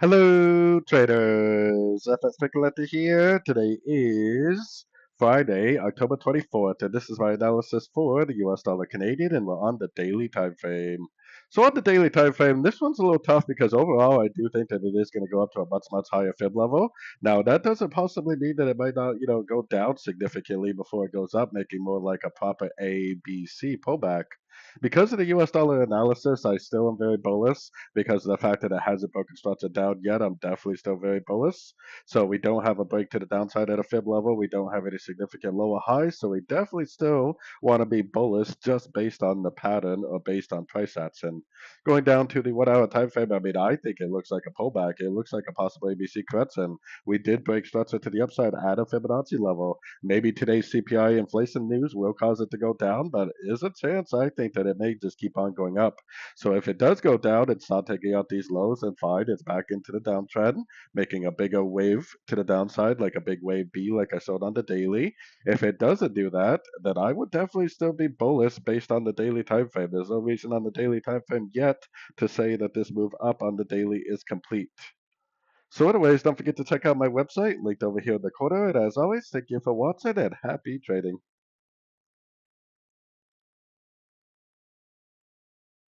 Hello, traders. FX Pip Collector here. Today is Friday, October 24th, and this is my analysis for the US dollar Canadian, and we're on the daily time frame. So on the daily time frame, this one's a little tough because overall, I do think that it is going to go up to a much higher fib level. Now, that doesn't possibly mean that it might not, go down significantly before it goes up, making more like a proper A, B, C pullback. Because of the US dollar analysis, I still am very bullish because of the fact that it hasn't broken structure down yet. I'm definitely still very bullish. So we don't have a break to the downside at a fib level. We don't have any significant lower highs. So we definitely still want to be bullish just based on the pattern or based on price action. Going down to the 1 hour time frame, I mean, I think it looks like a pullback. It looks like a possible ABC correction. We did break structure to the upside at a Fibonacci level. Maybe today's CPI inflation news will cause it to go down, but is a chance I think that it may just keep on going up. So if it does go down, it's not taking out these lows, and fine, it's back into the downtrend, making a bigger wave to the downside, like a big wave B, like I showed on the daily. If it doesn't do that, then I would definitely still be bullish based on the daily time frame. There's no reason on the daily time frame yet to say that this move up on the daily is complete. So anyways, don't forget to check out my website, linked over here in the corner. And as always, thank you for watching and happy trading.